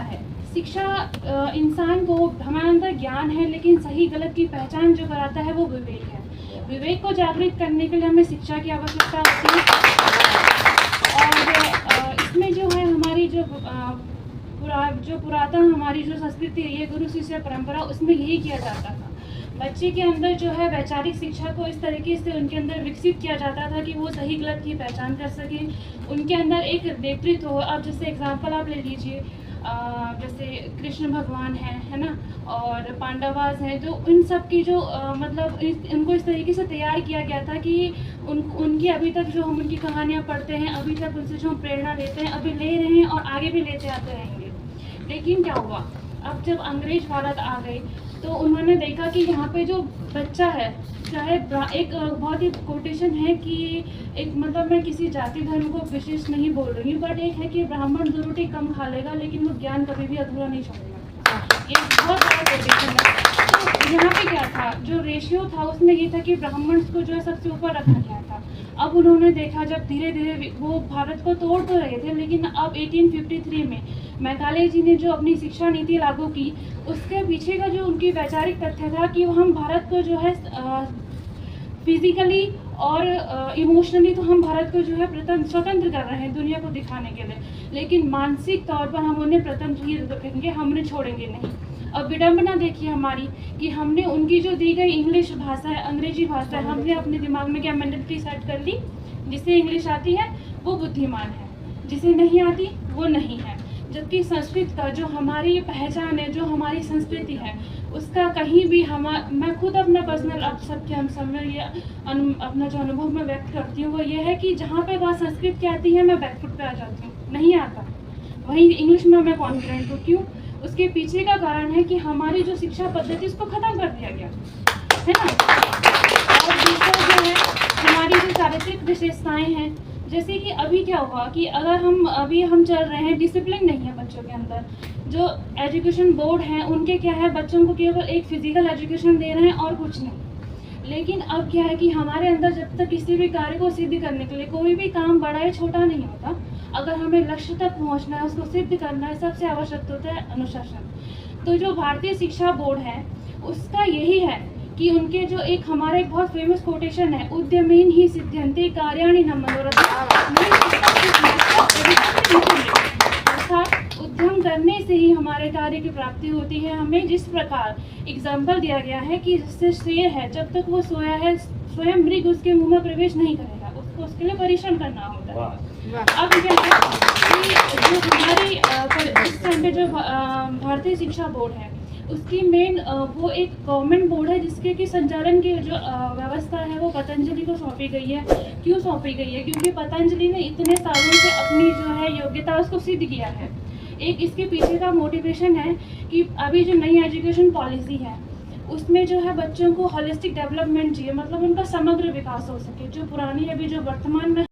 है? शिक्षा इंसान को, हमारे अंदर ज्ञान है, लेकिन सही गलत की पहचान जो कराता है वो विवेक है। विवेक को जागृत करने के लिए हमें शिक्षा की आवश्यकता होती है। और इसमें जो है हमारी जो पुरातन हमारी जो संस्कृति है, गुरु शिष्य परंपरा, उसमें यही किया जाता था। बच्चे के अंदर जो है वैचारिक शिक्षा को इस तरीके से उनके अंदर विकसित किया जाता था कि वो सही गलत की पहचान कर सकें, उनके अंदर एक नेतृत्व हो। अब जैसे एग्जांपल आप ले लीजिए, जैसे कृष्ण भगवान है ना, और पांडवास हैं, जो इन सब की जो मतलब उनको इस तरीके से तैयार किया गया था कि उनकी अभी तक जो हम उनकी कहानियाँ पढ़ते हैं, अभी तक उनसे जो हम प्रेरणा लेते हैं, अभी ले रहे हैं और आगे भी लेते आते रहेंगे। लेकिन क्या हुआ, अब जब अंग्रेज भारत आ गए तो उन्होंने देखा कि यहाँ पे जो बच्चा है, चाहे एक बहुत ही कोटेशन है कि एक, मतलब मैं किसी जाति धर्म को विशेष नहीं बोल रही हूँ, बट एक है कि ब्राह्मण 2 रोटी कम खा लेगा लेकिन वो ज्ञान कभी भी अधूरा नहीं छोड़ेगा। ये बहुत बड़ा कोटेशन है। तो यहाँ पे क्या था, जो रेशियो था उसमें ये था कि ब्राह्मण को जो है सबसे ऊपर रखा गया था। अब उन्होंने देखा, जब धीरे धीरे वो भारत को तोड़ तो रहे थे, लेकिन अब 1853 में मैकाले जी ने जो अपनी शिक्षा नीति लागू की, उसके पीछे का जो उनकी वैचारिक तथ्य था कि हम भारत को जो है फिजिकली और इमोशनली तो हम भारत को जो है स्वतंत्र कर रहे हैं दुनिया को दिखाने के लिए, लेकिन मानसिक तौर पर हम उन्हें स्वतंत्र ही रखेंगे, हमने छोड़ेंगे नहीं। अब विडम्बना देखिए हमारी कि हमने उनकी जो दी गई इंग्लिश भाषा है, अंग्रेजी भाषा है, हमने अपने दिमाग में क्या मेंटालिटी सेट कर ली, जिसे इंग्लिश आती है वो बुद्धिमान है, जिसे नहीं आती वो नहीं है। जबकि संस्कृत का जो हमारी पहचान है, जो हमारी संस्कृति है, उसका कहीं भी मैं खुद अपना पर्सनल अब सबके हम सब में ये अपना जो अनुभव मैं व्यक्त करती हूँ वो ये है कि जहाँ पे बात संस्कृत की आती है मैं बैकफुट पे आ जाती हूँ, नहीं आता। वहीं इंग्लिश में मैं कॉन्फिडेंट हूँ। क्यों? उसके पीछे का कारण है कि हमारी जो शिक्षा पद्धति उसको ख़त्म कर दिया गया है ना। और दूसरा जो है हमारी जो चारित्रिक विशेषताएँ हैं, जैसे कि अभी क्या हुआ कि अगर हम चल रहे हैं, डिसिप्लिन नहीं है बच्चों के अंदर। जो एजुकेशन बोर्ड हैं उनके क्या है, बच्चों को केवल एक फिजिकल एजुकेशन दे रहे हैं और कुछ नहीं। लेकिन अब क्या है कि हमारे अंदर जब तक किसी भी कार्य को सिद्ध करने के लिए, कोई भी काम बड़ा या छोटा नहीं होता, अगर हमें लक्ष्य तक पहुंचना है, उसको सिद्ध करना है, सबसे आवश्यक होता है अनुशासन। तो जो भारतीय शिक्षा बोर्ड है उसका यही है कि उनके जो एक हमारा एक बहुत फेमस कोटेशन है, उद्यमेन ही सिद्ध्यन्ते कार्याणि न मनोरथ। अर्थात उद्यम करने से ही हमारे कार्य की प्राप्ति होती है। हमें जिस प्रकार एग्जाम्पल दिया गया है कि जिससे शेर है, जब तक वो सोया है स्वयं मृग उसके मुंह में प्रवेश नहीं करेगा, उसको उसके लिए परिश्रम करना होता है। अब क्या है कि जो हमारी इस टाइम पे जो भारतीय शिक्षा बोर्ड है उसकी मेन वो एक गवर्नमेंट बोर्ड है, जिसके कि संचालन की जो व्यवस्था है वो पतंजलि को सौंपी गई है। क्यों सौंपी गई है? क्योंकि पतंजलि ने इतने सालों से अपनी जो है योग्यता उसको सिद्ध किया है। एक इसके पीछे का मोटिवेशन है कि अभी जो नई एजुकेशन पॉलिसी है उसमें जो है बच्चों को होलिस्टिक डेवलपमेंट चाहिए, मतलब उनका समग्र विकास हो सके। जो पुरानी अभी जो वर्तमान में